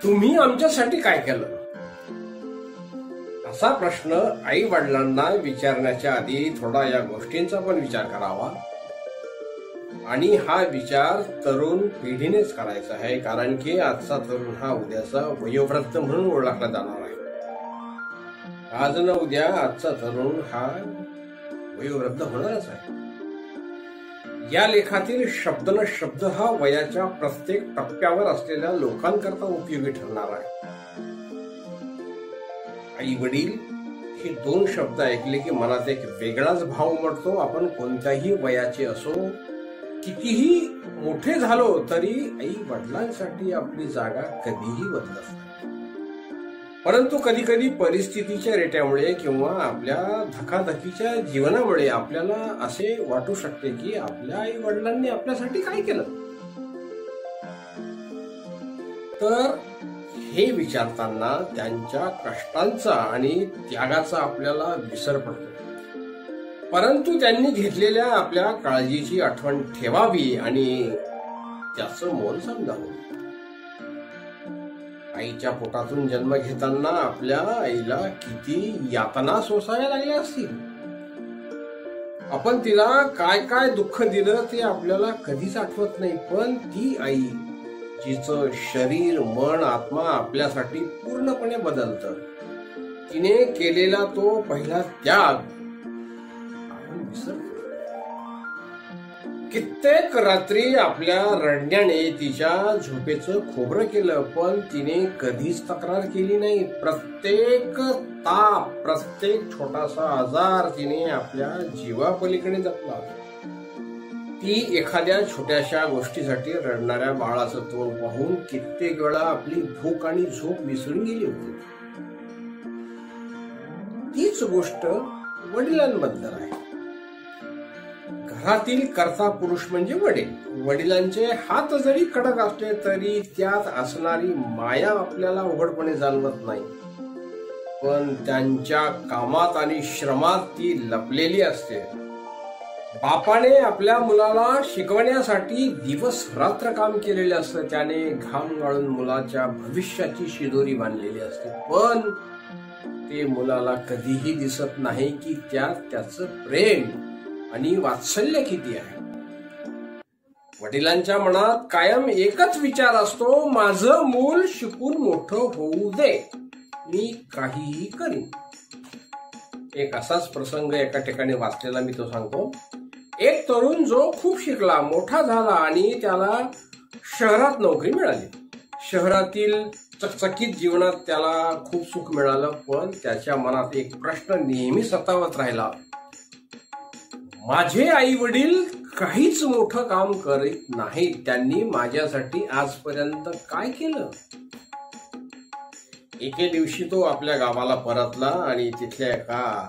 तुम्ही आमच्यासाठी काय केलं? असा प्रश्न आई वडिलांना विचारण्याच्या आधी थोडा या गोष्टींचा पण विचार करावा. आणि हा विचार तरुण पिढीनेच करायचा आहे, कारण की आजचा तरुण हा उद्याचा वयोवृद्ध म्हणून ओळखला जाणार आहे. आज न उद्या आजचा तरुण हा वयोवृद्ध होणारच आहे. या लेखातील शब्द न शब्द हा वयाच्या प्रत्येक टप्प्यावर असलेल्या लोकांकरता उपयोगी ठरणार आहे. आई वडील हे दोन शब्द ऐकले की मनात एक वेगळाच भाव उमटतो. आपण कोणत्याही वयाचे असो, कितीही मोठे झालो तरी आई वडिलांसाठी आपली जागा कधीही बदलत नाही. परंतु कधी कधी परिस्थितीच्या रेट्यामुळे किंवा आपल्या धकाधकीच्या जीवनामुळे आपल्याला असे वाटू शकते की आपल्या आई वडिलांनी आपल्यासाठी काय केलं. तर हे विचारताना त्यांच्या कष्टांचा आणि त्यागाचा आपल्याला विसर पडतो. परंतु त्यांनी घेतलेल्या आपल्या काळजीची आठवण ठेवावी आणि त्याचं मोल समजावं. आईच्या पोटातून जन्म घेताना आपल्या आईला किती यातना सोसाव्या लागल्या असतील. आपण तिला काय काय दुःख दिलं ते आपल्याला कधीच आठवत नाही. पण ती आई जिचं शरीर मन आत्मा आपल्यासाठी पूर्णपणे बदलतं, तिने केलेला तो पहिला त्याग आपण विसरतो. कित्येक रात्री आपल्या रडण्याने तिच्या झोपेचं खोबरं केलं, पण तिने कधीच तक्रार केली नाही. प्रत्येक ताप, प्रत्येक छोटासा आजार तिने आपल्या जीवापलीकडे जपला. ती एखाद्या छोट्याशा गोष्टीसाठी रडणाऱ्या बाळाचं तोंड पाहून कित्येक वेळा आपली भूक आणि झोप विसरून गेली होती. तीच गोष्ट वडिलांबद्दल आहे. घरातील कर्ता पुरुष म्हणजे वडील. वडिलांचे हात जरी कडक असले तरी त्यात असणारी माया आपल्याला उघडपणे जाणवत नाही, पण त्यांच्या कामात आणि श्रमात ती लपलेली असते. बापाने आपल्या मुलाला शिकवण्यासाठी दिवस रात्र काम केलेले असतं. त्याने घाम गाळून मुलाच्या भविष्याची शिदोरी बांधलेली असते, पण ते मुलाला कधीही दिसत नाही की त्यात त्याचं प्रेम आणि वात्सल्य किती आहे. वडिलांच्या मनात कायम एकच विचार असतो, माझं मूल शिकून मोठं होऊ दे, मी काहीही करीन. एक असाच प्रसंग एका ठिकाणी वाचलेला मी तो सांगतो. एक तरुण जो खूप शिकला, मोठा झाला आणि त्याला शहरात नोकरी मिळाली. शहरातील चकचकीत जीवनात त्याला खूप सुख मिळालं, पण त्याच्या मनात एक प्रश्न नेहमी सतावत राहिला, माझे आई वडील काहीच मोठं काम करीत नाहीत, त्यांनी माझ्यासाठी आजपर्यंत काय केलं. एके दिवशी तो आपल्या गावाला परतला आणि तिथल्या एका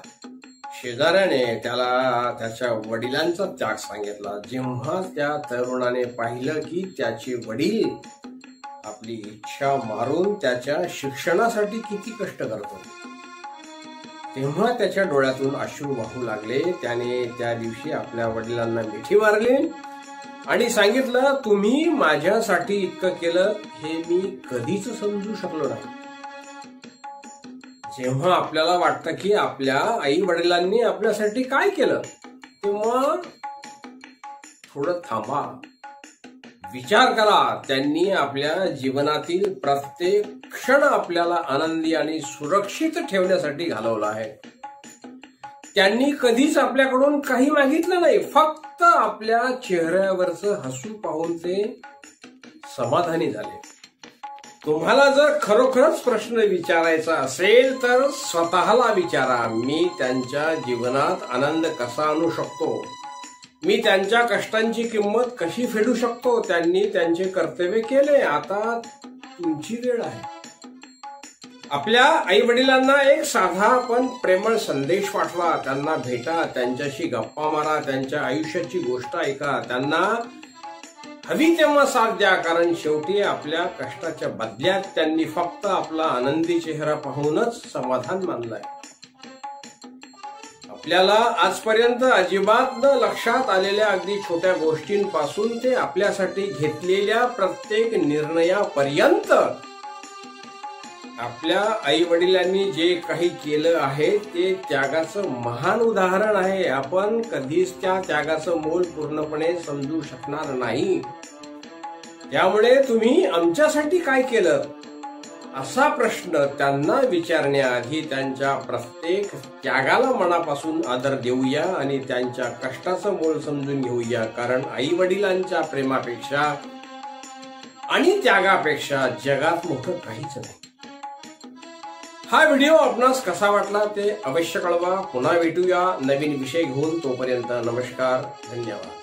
शेजाऱ्याने त्याला त्याच्या वडिलांचा त्याग सांगितला. जेव्हा त्या तरुणाने पाहिलं की त्याचे वडील आपली इच्छा मारून त्याच्या शिक्षणासाठी किती कष्ट करतात, तेव्हा त्याच्या डोळ्यातून अश्रू वाहू लागले. त्याने त्या दिवशी आपल्या वडिलांना मिठी मारली आणि सांगितलं, तुम्ही माझ्यासाठी इतकं केलं हे मी कधीच समजू शकलो नाही. जेव्हा आपल्याला वाटतं की आपल्या आई वडिलांनी आपल्यासाठी काय केलं, तेव्हा थोडं थांबा, विचार करा. त्यांनी आपल्या जीवनातील प्रत्येक क्षण आपल्याला आनंदी आणि सुरक्षित ठेवण्यासाठी घालवला आहे. त्यांनी कधीच आपल्याकडून काही मागितलं नाही, फक्त आपल्या चेहऱ्यावरचं हसू पाहून ते समाधानी झाले. तुम्हाला जर खरोखरच प्रश्न विचारायचा असेल तर स्वतःला विचारा, मी त्यांच्या जीवनात आनंद कसा आणू शकतो, मी त्यांच्या कष्टांची किंमत कशी फेडू शकतो. त्यांनी त्यांचे कर्तव्य केले, आता तुमची वेळ आहे. आपल्या आई वडिलांना एक साधा पण प्रेमळ संदेश पाठवा, त्यांना भेटा, त्यांच्याशी गप्पा मारा, त्यांच्या आयुष्याची गोष्ट ऐका, त्यांना हवी तेव्हा साथ द्या, कारण शेवटी आपल्या कष्टाच्या बदल्यात त्यांनी फक्त आपला आनंदी चेहरा पाहूनच समाधान मानलाय. आपल्याला आजपर्यंत अजिबात न लक्षात आलेल्या अगदी छोट्या गोष्टींपासून ते आपल्यासाठी घेतलेल्या प्रत्येक निर्णयापर्यंत आपल्या आई वडिलांनी जे काही केलं आहे ते त्यागाचं महान उदाहरण आहे. आपण कधीच त्या त्यागाचं मोल पूर्णपणे समजू शकणार नाही. त्यामुळे तुम्ही आमच्यासाठी काय केलं असा प्रश्न त्यांना विचारण्याआधी त्यांच्या प्रत्येक त्यागाला मनापासून आदर देऊया आणि त्यांच्या कष्टाचं मोल समजून घेऊया. कारण आई वडिलांच्या प्रेमापेक्षा आणि त्यागापेक्षा जगात मोठं काहीच नाही. हा व्हिडिओ आपणास कसा वाटला ते अवश्य कळवा. पुन्हा भेटूया नवीन विषय घेऊन. तोपर्यंत नमस्कार, धन्यवाद.